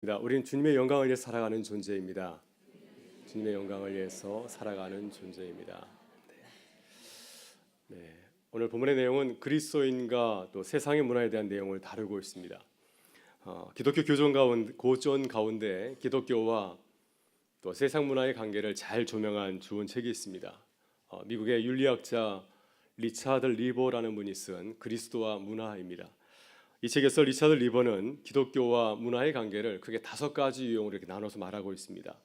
우리는 주님의 영광을 위해 살아가는 존재입니다. 주님의 영광을 위해서 살아가는 존재입니다. 네. 오늘 본문의 내용은 그리스도인과 또 세상의 문화에 대한 내용을 다루고 있습니다. 기독교 고전 가운데 기독교와 또 세상 문화의 관계를 잘 조명한 좋은 책이 있습니다. 미국의 윤리학자 리차드 리버라는 분이 쓴 그리스도와 문화입니다. 이 책에서 리차드 리버는 기독교와 문화의 관계를 크게 5가지 유형으로 이렇게 나눠서 말하고 있습니다.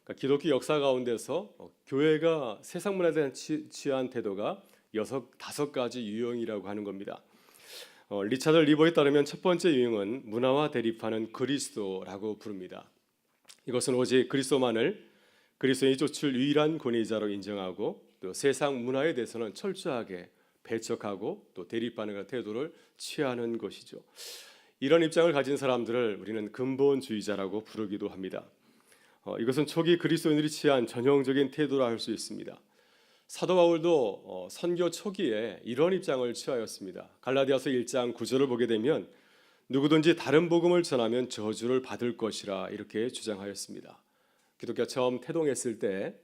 그러니까 기독교 역사 가운데서 교회가 세상 문화에 대한 취한 태도가 5가지 유형이라고 하는 겁니다. 리차드 리버에 따르면 첫 번째 유형은 문화와 대립하는 그리스도라고 부릅니다. 이것은 오직 그리스도인이 쫓을 유일한 권위자로 인정하고 또 세상 문화에 대해서는 철저하게 배척하고 또 대립하는 그런 태도를 취하는 것이죠. 이런 입장을 가진 사람들을 우리는 근본주의자라고 부르기도 합니다. 이것은 초기 그리스도인들이 취한 전형적인 태도라 할 수 있습니다. 사도 바울도 선교 초기에 이런 입장을 취하였습니다. 갈라디아서 1장 9절을 보게 되면 누구든지 다른 복음을 전하면 저주를 받을 것이라 이렇게 주장하였습니다. 기독교가 처음 태동했을 때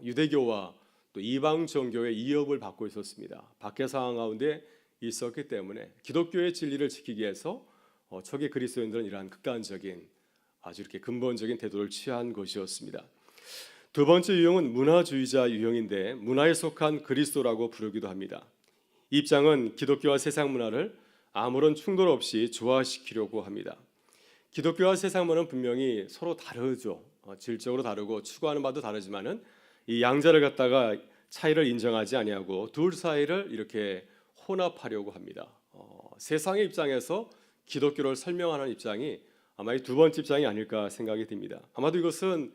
유대교와 또 이방 종교의 이협을 받고 있었습니다. 박해 상황 가운데 있었기 때문에 기독교의 진리를 지키기 위해서 초기 그리스도인들은 이러한 극단적인 아주 이렇게 근본적인 태도를 취한 것이었습니다. 두 번째 유형은 문화주의자 유형인데 문화에 속한 그리스도라고 부르기도 합니다. 이 입장은 기독교와 세상 문화를 아무런 충돌 없이 조화시키려고 합니다. 기독교와 세상 문화는 분명히 서로 다르죠. 질적으로 다르고 추구하는 바도 다르지만은 이 양자를 갖다가 차이를 인정하지 아니하고 둘 사이를 이렇게 혼합하려고 합니다. 세상의 입장에서 기독교를 설명하는 입장이 아마 이 두 번째 입장이 아닐까 생각이 듭니다. 아마도 이것은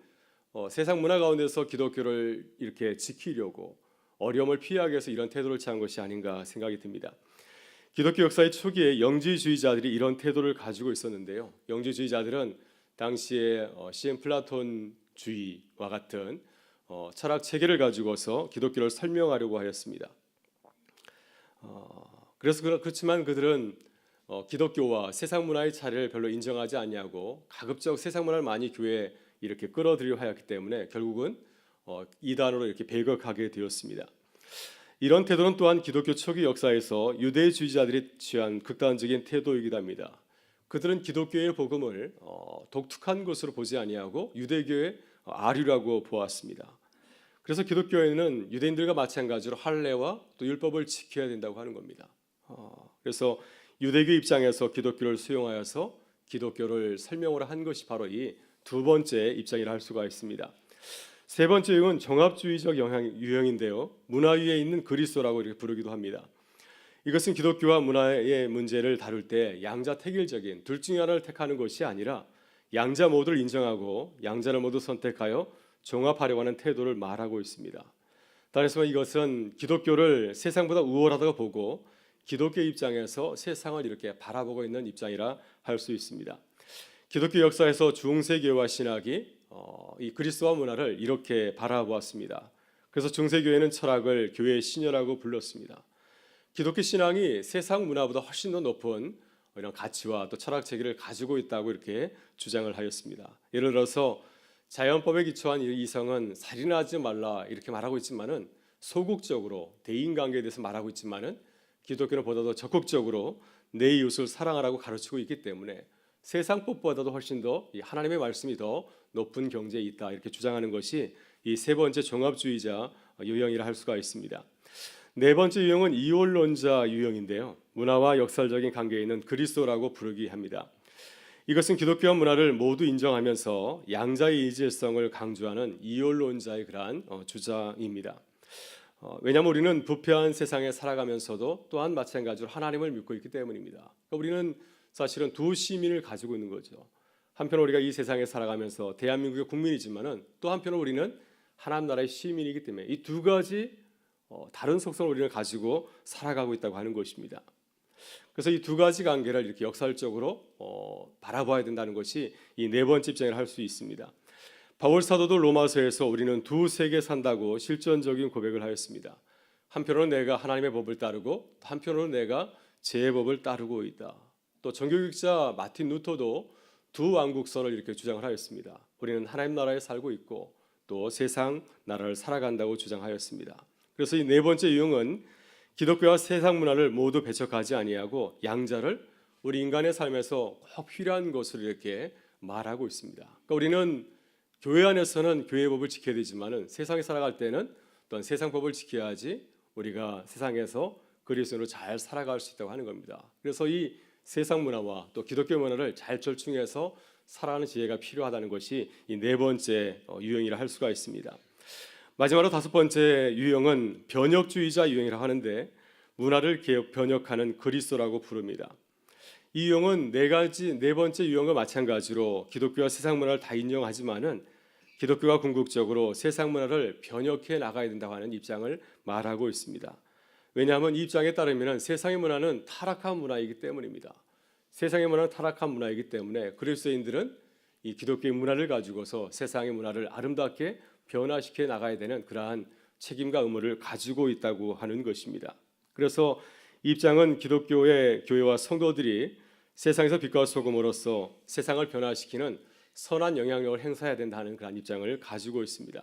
세상 문화 가운데서 기독교를 이렇게 지키려고 어려움을 피하기 위해서 이런 태도를 취한 것이 아닌가 생각이 듭니다. 기독교 역사의 초기에 영지주의자들이 이런 태도를 가지고 있었는데요. 영지주의자들은 당시에 C.M. 플라톤주의와 같은 철학 체계를 가지고서 기독교를 설명하려고 하였습니다. 그렇지만 그들은 기독교와 세상 문화의 차이를 별로 인정하지 않냐고 가급적 세상 문화를 많이 교회에 이렇게 끌어들이려 하였기 때문에 결국은 이단으로 이렇게 배격하게 되었습니다. 이런 태도는 또한 기독교 초기 역사에서 유대주의자들이 취한 극단적인 태도이기도 합니다. 그들은 기독교의 복음을 독특한 것으로 보지 아니하고 유대교의 아류라고 보았습니다. 그래서 기독교에는 유대인들과 마찬가지로 할례와 또 율법을 지켜야 된다고 하는 겁니다. 그래서 유대교 입장에서 기독교를 수용하여서 기독교를 설명을 한 것이 바로 이 두 번째 입장이라 할 수가 있습니다. 세 번째 유형은 종합주의적 유형인데요. 문화 위에 있는 그리스도라고 이렇게 부르기도 합니다. 이것은 기독교와 문화의 문제를 다룰 때 양자택일적인 둘 중에 하나를 택하는 것이 아니라 양자 모두를 인정하고 양자를 모두 선택하여 종합하려고 하는 태도를 말하고 있습니다. 따라서 이것은 기독교를 세상보다 우월하다고 보고 기독교 입장에서 세상을 이렇게 바라보고 있는 입장이라 할 수 있습니다. 기독교 역사에서 중세교회와 신학이 이 그리스도와 문화를 이렇게 바라보았습니다. 그래서 중세교회는 철학을 교회의 신여라고 불렀습니다. 기독교 신앙이 세상 문화보다 훨씬 더 높은 이런 가치와 또 철학 체계를 가지고 있다고 이렇게 주장을 하였습니다. 예를 들어서 자연법에 기초한 이성은 살인하지 말라 이렇게 말하고 있지만은 소극적으로 대인관계에 대해서 말하고 있지만은 기독교는 보다 더 적극적으로 내 이웃을 사랑하라고 가르치고 있기 때문에 세상법보다도 훨씬 더 하나님의 말씀이 더 높은 경지에 있다 이렇게 주장하는 것이 이 세 번째 종합주의자 유형이라 할 수가 있습니다. 네 번째 유형은 이원론자 유형인데요. 문화와 역사적인 관계에 있는 그리스도라고 부르기 합니다. 이것은 기독교와 문화를 모두 인정하면서 양자의 이질성을 강조하는 이원론자의 그러한 주장입니다. 왜냐하면 우리는 부패한 세상에 살아가면서도 또한 마찬가지로 하나님을 믿고 있기 때문입니다. 그러니까 우리는 사실은 두 시민을 가지고 있는 거죠. 한편 우리가 이 세상에 살아가면서 대한민국의 국민이지만은 또 한편은 우리는 하나님 나라의 시민이기 때문에 이 두 가지 다른 속성을 우리는 가지고 살아가고 있다고 하는 것입니다. 그래서 이 두 가지 관계를 이렇게 역설적으로 바라봐야 된다는 것이 이 네 번째 입장을 할 수 있습니다. 바울 사도도 로마서에서 우리는 두 세계 산다고 실존적인 고백을 하였습니다. 한편으로는 내가 하나님의 법을 따르고 한편으로는 내가 제 법을 따르고 있다. 또 정교육자 마틴 루터도 두 왕국선을 이렇게 주장을 하였습니다. 우리는 하나님 나라에 살고 있고 또 세상 나라를 살아간다고 주장하였습니다. 그래서 이 네 번째 유형은 기독교와 세상 문화를 모두 배척하지 아니하고 양자를 우리 인간의 삶에서 꼭 필요한 것으로 이렇게 말하고 있습니다. 그러니까 우리는 교회 안에서는 교회의 법을 지켜야 되지만은 세상에 살아갈 때는 또한 세상 법을 지켜야지 우리가 세상에서 그리스도로 잘 살아갈 수 있다고 하는 겁니다. 그래서 이 세상 문화와 또 기독교 문화를 잘 절충해서 살아가는 지혜가 필요하다는 것이 이 네 번째 유형이라 할 수가 있습니다. 마지막으로 다섯 번째 유형은 변혁주의자 유형이라고 하는데 문화를 변혁하는 그리스도라고 부릅니다. 이 유형은 네 번째 유형과 마찬가지로 기독교와 세상 문화를 다 인정하지만은 기독교가 궁극적으로 세상 문화를 변혁해 나가야 된다고 하는 입장을 말하고 있습니다. 왜냐하면 이 입장에 따르면 세상의 문화는 타락한 문화이기 때문입니다. 세상의 문화는 타락한 문화이기 때문에 그리스도인들은 이 기독교의 문화를 가지고서 세상의 문화를 아름답게 변화시켜 나가야 되는 그러한 책임과 의무를 가지고 있다고 하는 것입니다. 그래서 이 입장은 기독교의 교회와 성도들이 세상에서 빛과 소금으로서 세상을 변화시키는 선한 영향력을 행사해야 된다는 그런 입장을 가지고 있습니다.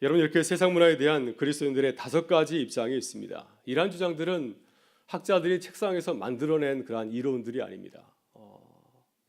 여러분, 이렇게 세상 문화에 대한 그리스도인들의 다섯 가지 입장이 있습니다. 이러한 주장들은 학자들이 책상에서 만들어낸 그러한 이론들이 아닙니다.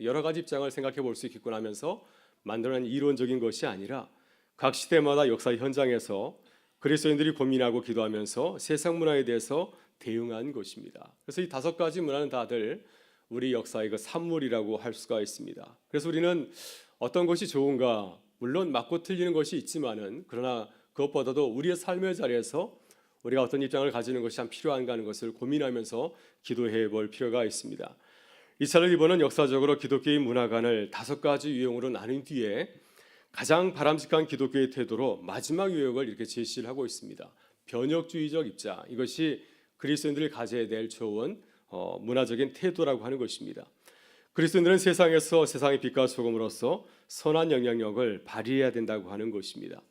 여러 가지 입장을 생각해 볼 수 있겠구나 하면서 만들어낸 이론적인 것이 아니라 각 시대마다 역사 현장에서 그리스도인들이 고민하고 기도하면서 세상 문화에 대해서 대응한 것입니다. 그래서 이 다섯 가지 문화는 다들 우리 역사의 그 산물이라고 할 수가 있습니다. 그래서 우리는 어떤 것이 좋은가, 물론 맞고 틀리는 것이 있지만은 그러나 그것보다도 우리의 삶의 자리에서 우리가 어떤 입장을 가지는 것이 참 필요한가 하는 것을 고민하면서 기도해 볼 필요가 있습니다. 리차드 리버는 역사적으로 기독교의 문화관을 다섯 가지 유형으로 나눈 뒤에 가장 바람직한 기독교의 태도로 마지막 유형을 이렇게 제시를 하고 있습니다. 변혁주의적 입장, 이것이 그리스도인들이 가져야 될 좋은 문화적인 태도라고 하는 것입니다. 그리스도인들은 세상에서 세상의 빛과 소금으로서 선한 영향력을 발휘해야 된다고 하는 것입니다.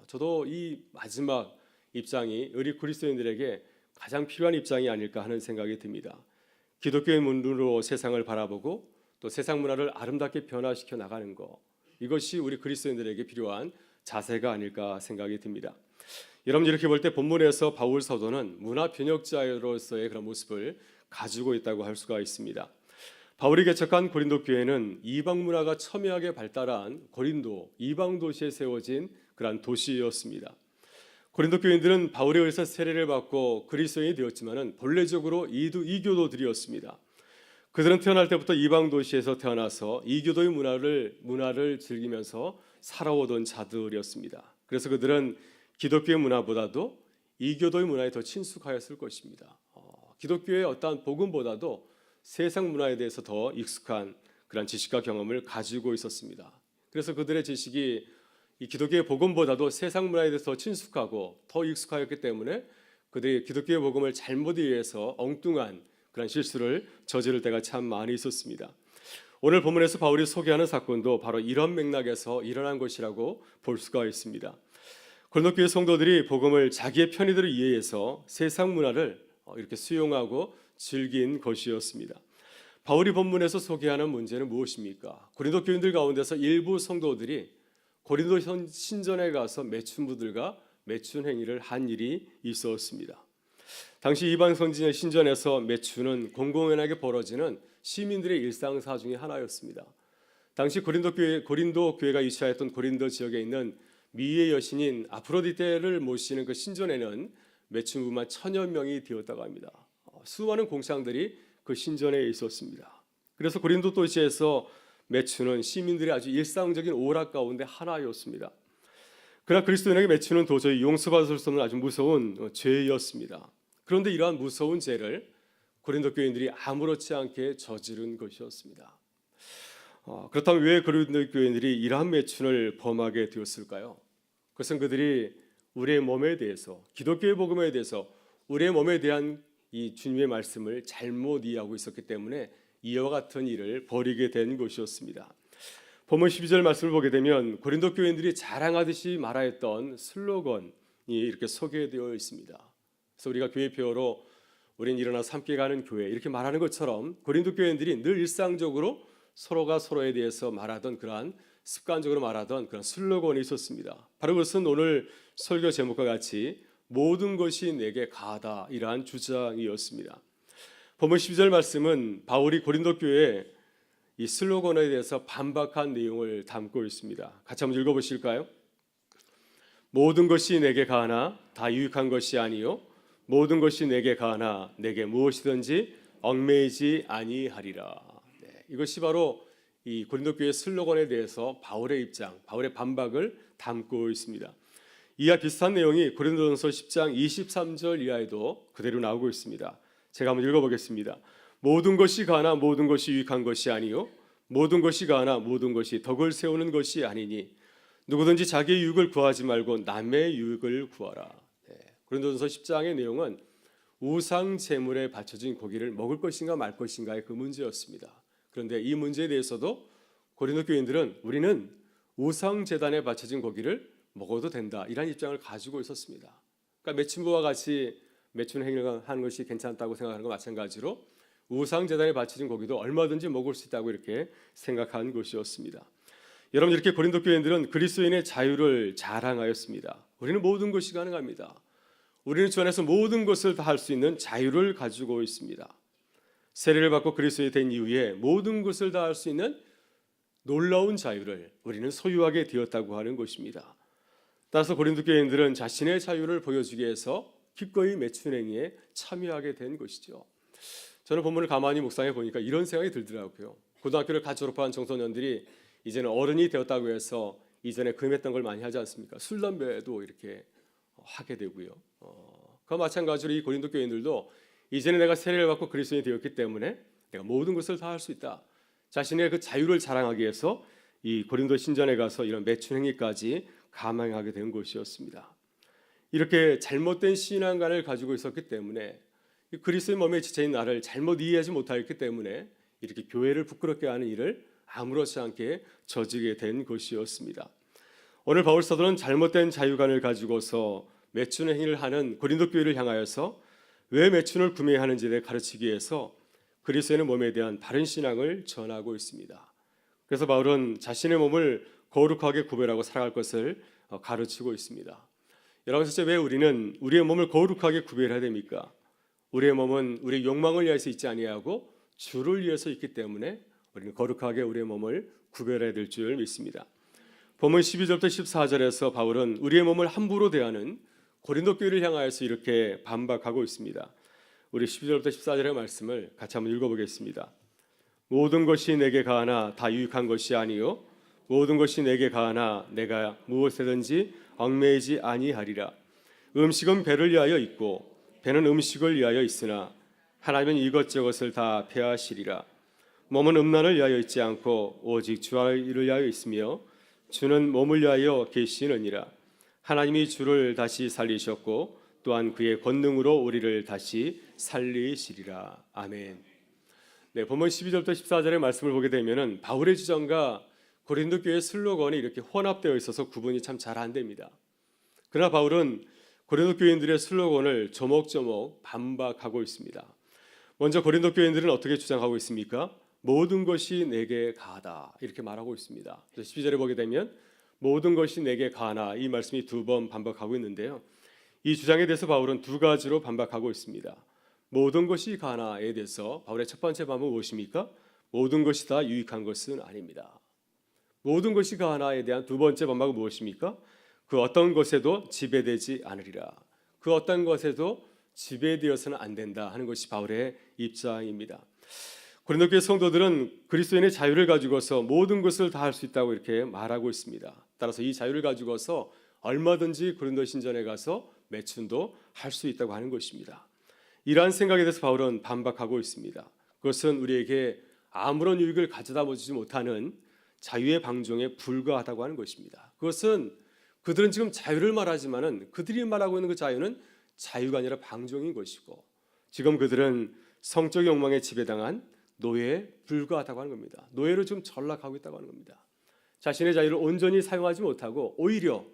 저도 이 마지막 입장이 우리 그리스도인들에게 가장 필요한 입장이 아닐까 하는 생각이 듭니다. 기독교의 눈으로 세상을 바라보고 또 세상 문화를 아름답게 변화시켜 나가는 것, 이것이 우리 그리스도인들에게 필요한 자세가 아닐까 생각이 듭니다. 여러분, 이렇게 볼 때 본문에서 바울 사도는 문화 변혁자로서의 그런 모습을 가지고 있다고 할 수가 있습니다. 바울이 개척한 고린도 교회는 이방 문화가 첨예하게 발달한 고린도 이방 도시에 세워진 그러한 도시였습니다. 고린도 교인들은 바울에 의해서 세례를 받고 그리스도인이 되었지만은 본래적으로 이교도들이었습니다. 그들은 태어날 때부터 이방 도시에서 태어나서 이교도의 문화를 즐기면서 살아오던 자들이었습니다. 그래서 그들은 기독교의 문화보다도 이교도의 문화에 더 친숙하였을 것입니다. 기독교의 어떠한 복음보다도 세상 문화에 대해서 더 익숙한 그런 지식과 경험을 가지고 있었습니다. 그래서 그들의 지식이 이 기독교의 복음보다도 세상 문화에 대해서 더 친숙하고 더 익숙하였기 때문에 그들이 기독교의 복음을 잘못 이해해서 엉뚱한 그런 실수를 저지를 때가 참 많이 있었습니다. 오늘 본문에서 바울이 소개하는 사건도 바로 이런 맥락에서 일어난 것이라고 볼 수가 있습니다. 고린도 교회 성도들이 복음을 자기의 편의대로 이해해서 세상 문화를 이렇게 수용하고 즐긴 것이었습니다. 바울이 본문에서 소개하는 문제는 무엇입니까? 고린도 교인들 가운데서 일부 성도들이 고린도 신전에 가서 매춘부들과 매춘 행위를 한 일이 있었습니다. 당시 이방 선지의 신전에서 매춘은 공공연하게 벌어지는 시민들의 일상사 중에 하나였습니다. 당시 고린도 교회가 위치하였던 고린도 지역에 있는 미의 여신인 아프로디테를 모시는 그 신전에는 매춘부만 1000여 명이 되었다고 합니다. 수많은 공창들이 그 신전에 있었습니다. 그래서 고린도 도시에서 매춘은 시민들의 아주 일상적인 오락 가운데 하나였습니다. 그러나 그리스도인에게 매춘은 도저히 용서받을 수 없는 아주 무서운 죄였습니다. 그런데 이러한 무서운 죄를 고린도 교인들이 아무렇지 않게 저지른 것이었습니다. 그렇다면 왜 고린도 교인들이 이러한 매춘을 범하게 되었을까요? 그것은 그들이 우리의 몸에 대해서, 기독교의 복음에 대해서 우리의 몸에 대한 이 주님의 말씀을 잘못 이해하고 있었기 때문에 이와 같은 일을 벌이게 된 것이었습니다. 본문 12절 말씀을 보게 되면 고린도 교인들이 자랑하듯이 말하였던 슬로건이 이렇게 소개되어 있습니다. 그래서 우리가 교회표어로 우리는 일어나서 함께 가는 교회 이렇게 말하는 것처럼 고린도 교인들이 늘 일상적으로 서로가 서로에 대해서 말하던 그러한 습관적으로 말하던 그런 슬로건이 있었습니다. 바로 그것은 오늘 설교 제목과 같이 모든 것이 내게 가하다 이러한 주장이었습니다. 본문 12절 말씀은 바울이 고린도 교회에 이 슬로건에 대해서 반박한 내용을 담고 있습니다. 같이 한번 읽어보실까요? 모든 것이 내게 가하나 다 유익한 것이 아니요 모든 것이 내게 가하나 내게 무엇이든지 얽매이지 아니하리라. 이것이 바로 이 고린도 교회 슬로건에 대해서 바울의 입장, 바울의 반박을 담고 있습니다. 이와 비슷한 내용이 고린도전서 10장 23절 이하에도 그대로 나오고 있습니다. 제가 한번 읽어보겠습니다. 모든 것이 가하나 모든 것이 유익한 것이 아니요 모든 것이 가하나 모든 것이 덕을 세우는 것이 아니니 누구든지 자기의 유익을 구하지 말고 남의 유익을 구하라. 고린도전서 10장의 내용은 우상 제물에 바쳐진 고기를 먹을 것인가 말 것인가의 그 문제였습니다. 그런데 이 문제에 대해서도 고린도 교인들은 우리는 우상 제단에 바쳐진 고기를 먹어도 된다 이런 입장을 가지고 있었습니다. 그러니까 매춘부와 같이 매춘 행위를 하는 것이 괜찮다고 생각하는 것 마찬가지로 우상 제단에 바쳐진 고기도 얼마든지 먹을 수 있다고 이렇게 생각한 것이었습니다. 여러분 이렇게 고린도 교인들은 그리스도인의 자유를 자랑하였습니다. 우리는 모든 것이 가능합니다. 우리는 주 안에서 모든 것을 다 할 수 있는 자유를 가지고 있습니다. 세례를 받고 그리스도인이 된 이후에 모든 것을 다 할 수 있는 놀라운 자유를 우리는 소유하게 되었다고 하는 것입니다. 따라서 고린도 교인들은 자신의 자유를 보여주기 위해서 기꺼이 매춘행위에 참여하게 된 것이죠. 저는 본문을 가만히 묵상해 보니까 이런 생각이 들더라고요. 고등학교를 갓 졸업한 청소년들이 이제는 어른이 되었다고 해서 이전에 금했던 걸 많이 하지 않습니까? 술, 담배도 이렇게 하게 되고요. 그와 마찬가지로 이 고린도 교인들도 이제는 내가 세례를 받고 그리스도인이 되었기 때문에 내가 모든 것을 다 할 수 있다. 자신의 그 자유를 자랑하기 위해서 이 고린도 신전에 가서 이런 매춘행위까지 감행하게 된 것이었습니다. 이렇게 잘못된 신앙관을 가지고 있었기 때문에 그리스도의 몸에 지체인 나를 잘못 이해하지 못하였기 때문에 이렇게 교회를 부끄럽게 하는 일을 아무렇지 않게 저지게 된 것이었습니다. 오늘 바울 사도는 잘못된 자유관을 가지고서 매춘 행위를 하는 고린도 교회를 향하여서 왜 매춘을 구매해야 하는지에 대해 가르치기 위해서 그리스도의 몸에 대한 바른 신앙을 전하고 있습니다. 그래서 바울은 자신의 몸을 거룩하게 구별하고 살아갈 것을 가르치고 있습니다. 여러분, 실제 왜 우리는 우리의 몸을 거룩하게 구별해야 됩니까? 우리의 몸은 우리의 욕망을 위해서 있지 아니하고 주를 위해서 있기 때문에 우리는 거룩하게 우리의 몸을 구별해야 될 줄 믿습니다. 본문 12절부터 14절에서 바울은 우리의 몸을 함부로 대하는 고린도 교회를 향하여서 이렇게 반박하고 있습니다. 우리 12절부터 14절의 말씀을 같이 한번 읽어보겠습니다. 모든 것이 내게 가하나 다 유익한 것이 아니요 모든 것이 내게 가하나 내가 무엇에든지 얽매이지 아니하리라. 음식은 배를 위하여 있고 배는 음식을 위하여 있으나 하나님은 이것저것을 다 폐하시리라. 몸은 음란을 위하여 있지 않고 오직 주를 위하여 있으며 주는 몸을 위하여 계시느니라. 하나님이 주를 다시 살리셨고 또한 그의 권능으로 우리를 다시 살리시리라. 아멘. 네, 본문 12절부터 14절의 말씀을 보게 되면은 바울의 주장과 고린도 교회의 슬로건이 이렇게 혼합되어 있어서 구분이 참 잘 안 됩니다. 그러나 바울은 고린도 교인들의 슬로건을 조목조목 반박하고 있습니다. 먼저 고린도 교인들은 어떻게 주장하고 있습니까? 모든 것이 내게 가하다 이렇게 말하고 있습니다. 12절에 보게 되면 모든 것이 내게 가하나 이 말씀이 두 번 반박하고 있는데요. 이 주장에 대해서 바울은 두 가지로 반박하고 있습니다. 모든 것이 가하나에 대해서 바울의 첫 번째 반박은 무엇입니까? 모든 것이 다 유익한 것은 아닙니다. 모든 것이 가하나에 대한 두 번째 반박은 무엇입니까? 그 어떤 것에도 지배되지 않으리라. 그 어떤 것에도 지배되어서는 안 된다 하는 것이 바울의 입장입니다. 고린도 교회 성도들은 그리스도인의 자유를 가지고서 모든 것을 다 할 수 있다고 이렇게 말하고 있습니다. 따라서 이 자유를 가지고서 얼마든지 고린도 신전에 가서 매춘도 할 수 있다고 하는 것입니다. 이러한 생각에 대해서 바울은 반박하고 있습니다. 그것은 우리에게 아무런 유익을 가져다 보지 못하는 자유의 방종에 불과하다고 하는 것입니다. 그것은 그들은 지금 자유를 말하지만은 그들이 말하고 있는 그 자유는 자유가 아니라 방종인 것이고 지금 그들은 성적 욕망에 지배당한 노예에 불과하다고 하는 겁니다. 노예로 지금 전락하고 있다고 하는 겁니다. 자신의 자유를 온전히 사용하지 못하고 오히려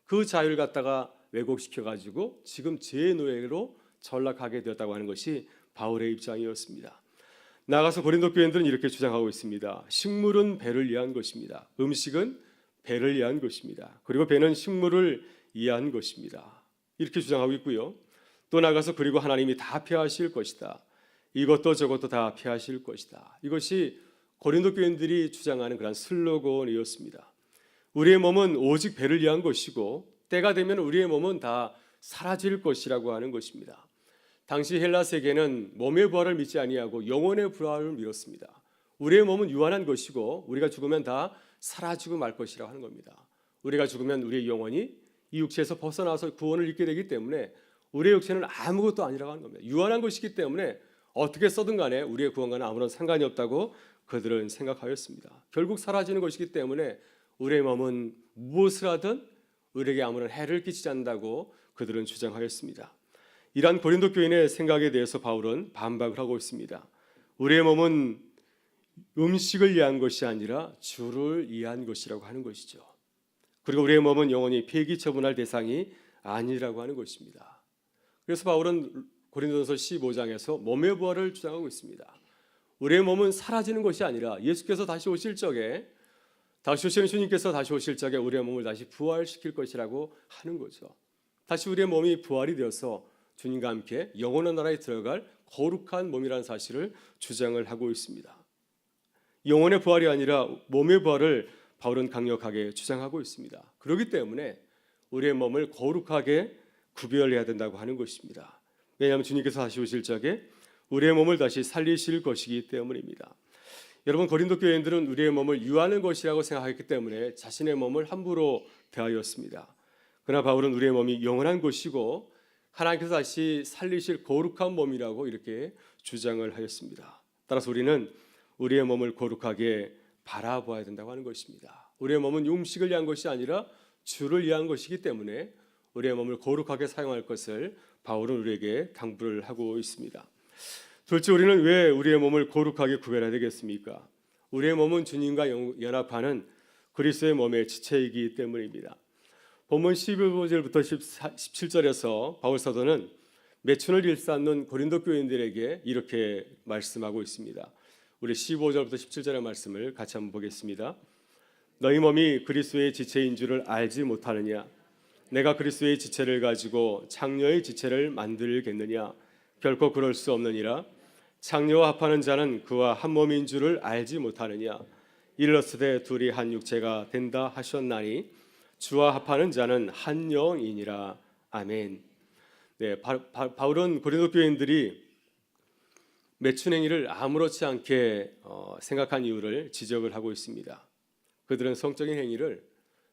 그 자유를 갖다가 왜곡시켜가지고 지금 제 노예로 전락하게 되었다고 하는 것이 바울의 입장이었습니다. 나아가서 고린도 교인들은 이렇게 주장하고 있습니다. 식물은 배를 위한 것입니다. 음식은 배를 위한 것입니다. 그리고 배는 식물을 위한 것입니다. 이렇게 주장하고 있고요. 또 나아가서 그리고 하나님이 다 피하실 것이다. 이것도 저것도 다 피하실 것이다. 이것이 고린도 교인들이 주장하는 그런 슬로건이었습니다. 우리의 몸은 오직 배를 위한 것이고 때가 되면 우리의 몸은 다 사라질 것이라고 하는 것입니다. 당시 헬라 세계는 몸의 부활을 믿지 아니하고 영혼의 부활을 믿었습니다. 우리의 몸은 유한한 것이고 우리가 죽으면 다 사라지고 말 것이라고 하는 겁니다. 우리가 죽으면 우리의 영혼이 이 육체에서 벗어나서 구원을 얻게 되기 때문에 우리의 육체는 아무것도 아니라고 하는 겁니다. 유한한 것이기 때문에 어떻게 써든 간에 우리의 구원과는 아무런 상관이 없다고 그들은 생각하였습니다. 결국 사라지는 것이기 때문에 우리의 몸은 무엇을 하든 우리에게 아무런 해를 끼치지 않는다고 그들은 주장하였습니다. 이러한 고린도 교인의 생각에 대해서 바울은 반박을 하고 있습니다. 우리의 몸은 음식을 위한 것이 아니라 주를 위한 것이라고 하는 것이죠. 그리고 우리의 몸은 영원히 폐기 처분할 대상이 아니라고 하는 것입니다. 그래서 바울은 고린도전서 15장에서 몸의 부활을 주장하고 있습니다. 우리의 몸은 사라지는 것이 아니라 예수께서 다시 오실 적에 다시 오시는 주님께서 다시 오실 적에 우리의 몸을 다시 부활시킬 것이라고 하는 거죠. 다시 우리의 몸이 부활이 되어서 주님과 함께 영원한 나라에 들어갈 거룩한 몸이라는 사실을 주장을 하고 있습니다. 영혼의 부활이 아니라 몸의 부활을 바울은 강력하게 주장하고 있습니다. 그렇기 때문에 우리의 몸을 거룩하게 구별해야 된다고 하는 것입니다. 왜냐하면 주님께서 다시 오실 적에 우리의 몸을 다시 살리실 것이기 때문입니다. 여러분, 고린도 교인들은 우리의 몸을 유하는 것이라고 생각했기 때문에 자신의 몸을 함부로 대하였습니다. 그러나 바울은 우리의 몸이 영원한 것이고 하나님께서 다시 살리실 거룩한 몸이라고 이렇게 주장을 하였습니다. 따라서 우리는 우리의 몸을 거룩하게 바라보아야 된다고 하는 것입니다. 우리의 몸은 음식을 위한 것이 아니라 주를 위한 것이기 때문에 우리의 몸을 거룩하게 사용할 것을 바울은 우리에게 당부를 하고 있습니다. 둘째, 우리는 왜 우리의 몸을 거룩하게 구별해야 되겠습니까? 우리의 몸은 주님과 연합하는 그리스도의 몸의 지체이기 때문입니다. 본문 15절부터 17절에서 바울 사도는 매춘을 일삼는 고린도 교인들에게 이렇게 말씀하고 있습니다. 우리 15절부터 17절의 말씀을 같이 한번 보겠습니다. 너희 몸이 그리스도의 지체인 줄을 알지 못하느냐? 내가 그리스도의 지체를 가지고 창녀의 지체를 만들겠느냐? 결코 그럴 수 없느니라. 창녀와 합하는 자는 그와 한 몸인 줄을 알지 못하느냐? 일러스되 둘이 한 육체가 된다 하셨나니 주와 합하는 자는 한 영이니라. 아멘. 네, 바울은 고린도 교인들이 매춘 행위를 아무렇지 않게 생각한 이유를 지적을 하고 있습니다. 그들은 성적인 행위를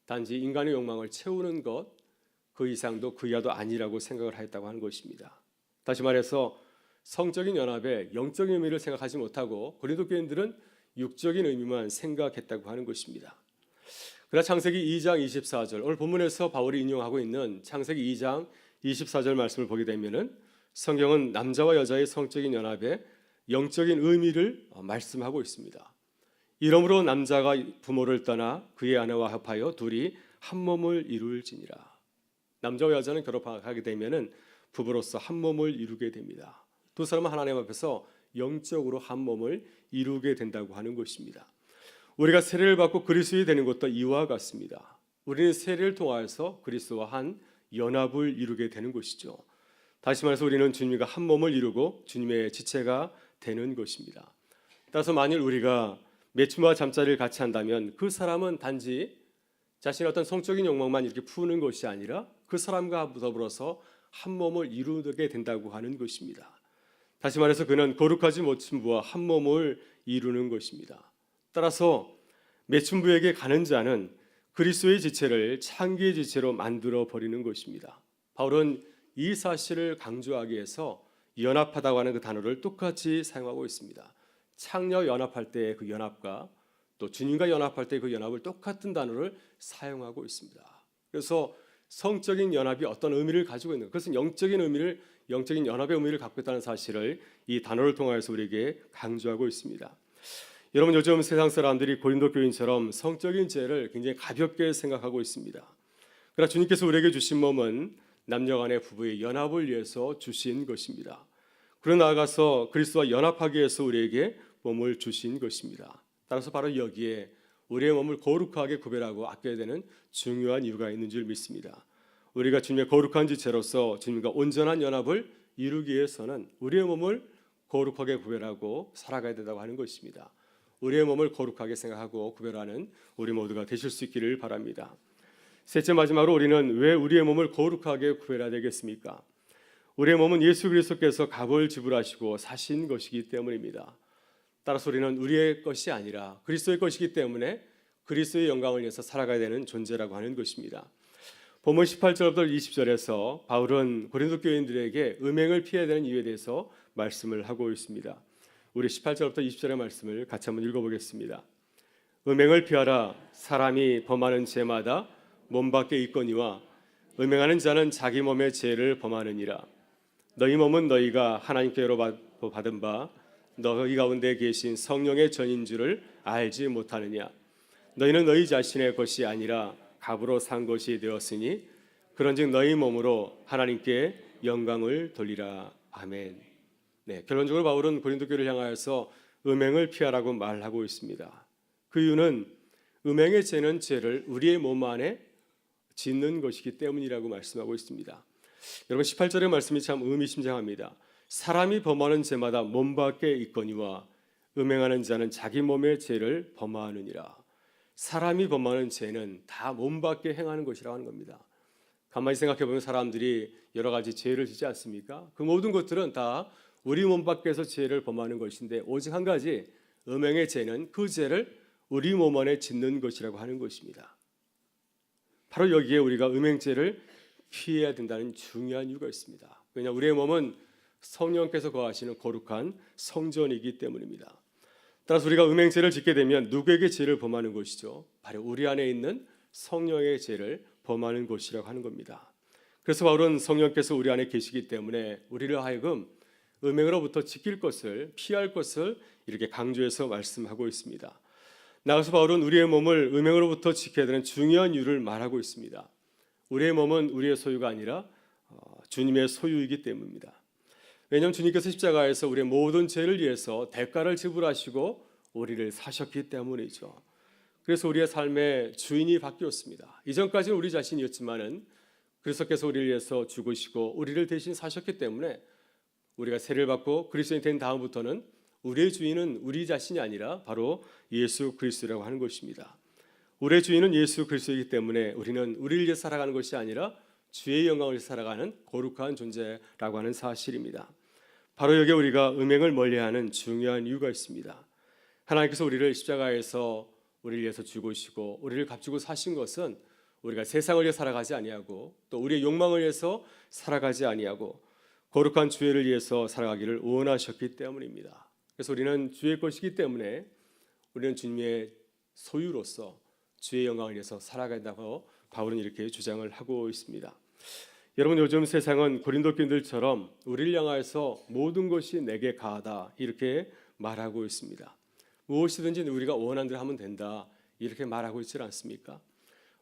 단지 인간의 욕망을 채우는 것, 그 이상도 그 이하도 아니라고 생각을 했다고 하는 것입니다. 다시 말해서 성적인 연합에 영적인 의미를 생각하지 못하고 고린도 교인들은 육적인 의미만 생각했다고 하는 것입니다. 그러나 창세기 2장 24절, 오늘 본문에서 바울이 인용하고 있는 창세기 2장 24절 말씀을 보게 되면은 성경은 남자와 여자의 성적인 연합에 영적인 의미를 말씀하고 있습니다. 이러므로 남자가 부모를 떠나 그의 아내와 합하여 둘이 한 몸을 이룰지니라. 남자와 여자는 결혼하게 되면은 부부로서 한 몸을 이루게 됩니다. 두 사람은 하나님 앞에서 영적으로 한 몸을 이루게 된다고 하는 것입니다. 우리가 세례를 받고 그리스도인이 되는 것도 이와 같습니다. 우리는 세례를 통하여서 그리스도와 한 연합을 이루게 되는 것이죠. 다시 말해서 우리는 주님과 한 몸을 이루고 주님의 지체가 되는 것입니다. 따라서 만일 우리가 매춘과 잠자리를 같이 한다면 그 사람은 단지 자신의 어떤 성적인 욕망만 이렇게 푸는 것이 아니라 그 사람과 더불어서 한 몸을 이루게 된다고 하는 것입니다. 다시 말해서 그는 거룩하지 못한 부와 한 몸을 이루는 것입니다. 따라서 매춘부에게 가는 자는 그리스도의 지체를 창기의 지체로 만들어 버리는 것입니다. 바울은 이 사실을 강조하기 위해서 연합하다고 하는 그 단어를 똑같이 사용하고 있습니다. 창녀 연합할 때의 그 연합과 또 주님과 연합할 때 그 연합을 똑같은 단어를 사용하고 있습니다. 그래서 성적인 연합이 어떤 의미를 가지고 있는, 그것은 영적인 연합의 의미를 갖고 있다는 사실을 이 단어를 통해서 우리에게 강조하고 있습니다. 여러분, 요즘 세상 사람들이 고린도 교인처럼 성적인 죄를 굉장히 가볍게 생각하고 있습니다. 그러나 주님께서 우리에게 주신 몸은 남녀 간의 부부의 연합을 위해서 주신 것입니다. 그러 나아가서 그리스도와 연합하기 위해서 우리에게 몸을 주신 것입니다. 따라서 바로 여기에 우리의 몸을 거룩하게 구별하고 아껴야 되는 중요한 이유가 있는 줄 믿습니다. 우리가 주님의 거룩한 지체로서 주님과 온전한 연합을 이루기 위해서는 우리의 몸을 거룩하게 구별하고 살아가야 된다고 하는 것입니다. 우리의 몸을 거룩하게 생각하고 구별하는 우리 모두가 되실 수 있기를 바랍니다. 셋째, 마지막으로 우리는 왜 우리의 몸을 거룩하게 구별해야 되겠습니까? 우리의 몸은 예수 그리스도께서 값을 지불하시고 사신 것이기 때문입니다. 따라서 우리는 우리의 것이 아니라 그리스도의 것이기 때문에 그리스도의 영광을 위해서 살아가야 되는 존재라고 하는 것입니다. 본문 18절부터 20절에서 바울은 고린도 교인들에게 음행을 피해야 되는 이유에 대해서 말씀을 하고 있습니다. 우리 18절부터 20절의 말씀을 같이 한번 읽어보겠습니다. 음행을 피하라. 사람이 범하는 죄마다 몸 밖에 있거니와 음행하는 자는 자기 몸의 죄를 범하느니라. 너희 몸은 너희가 하나님께로부터 받은 바 너희 가운데 계신 성령의 전인 줄을 알지 못하느냐. 너희는 너희 자신의 것이 아니라 값으로 산 것이 되었으니 그런즉 너희 몸으로 하나님께 영광을 돌리라. 아멘. 네, 결론적으로 바울은 고린도 교회를 향하여서 음행을 피하라고 말하고 있습니다. 그 이유는 음행의 죄는 죄를 우리의 몸 안에 짓는 것이기 때문이라고 말씀하고 있습니다. 여러분 18절의 말씀이 참 의미심장합니다. 사람이 범하는 죄마다 몸 밖에 있거니와 음행하는 자는 자기 몸의 죄를 범하느니라. 사람이 범하는 죄는 다 몸 밖에 행하는 것이라고 하는 겁니다. 가만히 생각해 보면 사람들이 여러 가지 죄를 짓지 않습니까? 그 모든 것들은 다 우리 몸 밖에서 죄를 범하는 것인데 오직 한 가지 음행의 죄는 그 죄를 우리 몸 안에 짓는 것이라고 하는 것입니다. 바로 여기에 우리가 음행죄를 피해야 된다는 중요한 이유가 있습니다. 왜냐하면 우리의 몸은 성령께서 거하시는 거룩한 성전이기 때문입니다. 따라서 우리가 음행죄를 짓게 되면 누구에게 죄를 범하는 것이죠? 바로 우리 안에 있는 성령의 죄를 범하는 것이라고 하는 겁니다. 그래서 바울은 성령께서 우리 안에 계시기 때문에 우리를 하여금 음행으로부터 지킬 것을 피할 것을 이렇게 강조해서 말씀하고 있습니다. 나아가서 바울은 우리의 몸을 음행으로부터 지켜야 되는 중요한 이유를 말하고 있습니다. 우리의 몸은 우리의 소유가 아니라 주님의 소유이기 때문입니다. 왜냐하면 주님께서 십자가에서 우리의 모든 죄를 위해서 대가를 지불하시고 우리를 사셨기 때문이죠. 그래서 우리의 삶의 주인이 바뀌었습니다. 이전까지는 우리 자신이었지만은 그리스도께서 우리를 위해서 죽으시고 우리를 대신 사셨기 때문에 우리가 세례를 받고 그리스도인이 된 다음부터는 우리의 주인은 우리 자신이 아니라 바로 예수 그리스도라고 하는 것입니다. 우리의 주인은 예수 그리스도이기 때문에 우리는 우리를 위해 살아가는 것이 아니라 주의 영광을 위해 살아가는 거룩한 존재라고 하는 사실입니다. 바로 여기에 우리가 음행을 멀리하는 중요한 이유가 있습니다. 하나님께서 우리를 십자가에서 우리를 위해서 죽으시고 우리를 값주고 사신 것은 우리가 세상을 위해 살아가지 아니하고 또 우리의 욕망을 위해서 살아가지 아니하고 거룩한 주의를 위해서 살아가기를 원하셨기 때문입니다. 그래서 우리는 주의 것이기 때문에 우리는 주님의 소유로서 주의 영광을 위해서 살아간다고 바울은 이렇게 주장을 하고 있습니다. 여러분 요즘 세상은 고린도 교인들처럼 우리를 향하여서 모든 것이 내게 가하다 이렇게 말하고 있습니다. 무엇이든지 우리가 원하는 대로 하면 된다 이렇게 말하고 있지 않습니까?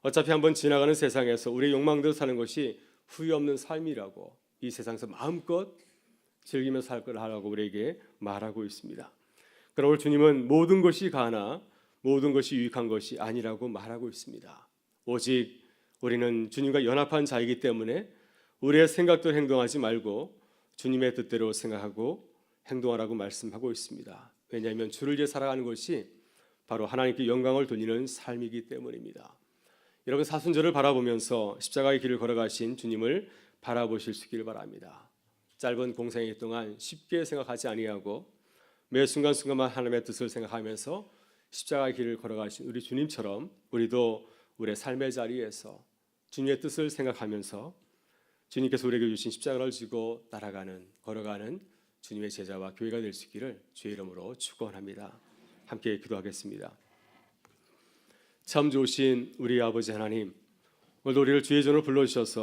어차피 한번 지나가는 세상에서 우리의 욕망대로 사는 것이 후회 없는 삶이라고 이 세상에서 마음껏 즐기면서 살 거라고 우리에게 말하고 있습니다. 그러나 오늘 주님은 모든 것이 가나 모든 것이 유익한 것이 아니라고 말하고 있습니다. 오직 우리는 주님과 연합한 자이기 때문에 우리의 생각대로 행동하지 말고 주님의 뜻대로 생각하고 행동하라고 말씀하고 있습니다. 왜냐하면 주를 위해 살아가는 것이 바로 하나님께 영광을 돌리는 삶이기 때문입니다. 여러분 사순절을 바라보면서 십자가의 길을 걸어가신 주님을 바라보실 수 있기를 바랍니다. 짧은 공생애 동안 쉽게 생각하지 아니하고 매 순간순간만 하나님의 뜻을 생각하면서 십자가의 길을 걸어가신 우리 주님처럼 우리도 우리의 삶의 자리에서 주님의 뜻을 생각하면서 주님께서 우리에게 주신 십자가를 지고 따라가는 걸어가는 주님의 제자와 교회가 될 수 있기를 주의 이름으로 축원합니다. 함께 기도하겠습니다. 참 좋으신 우리 아버지 하나님, 오늘도 우리를 주의 전으로 불러주셔서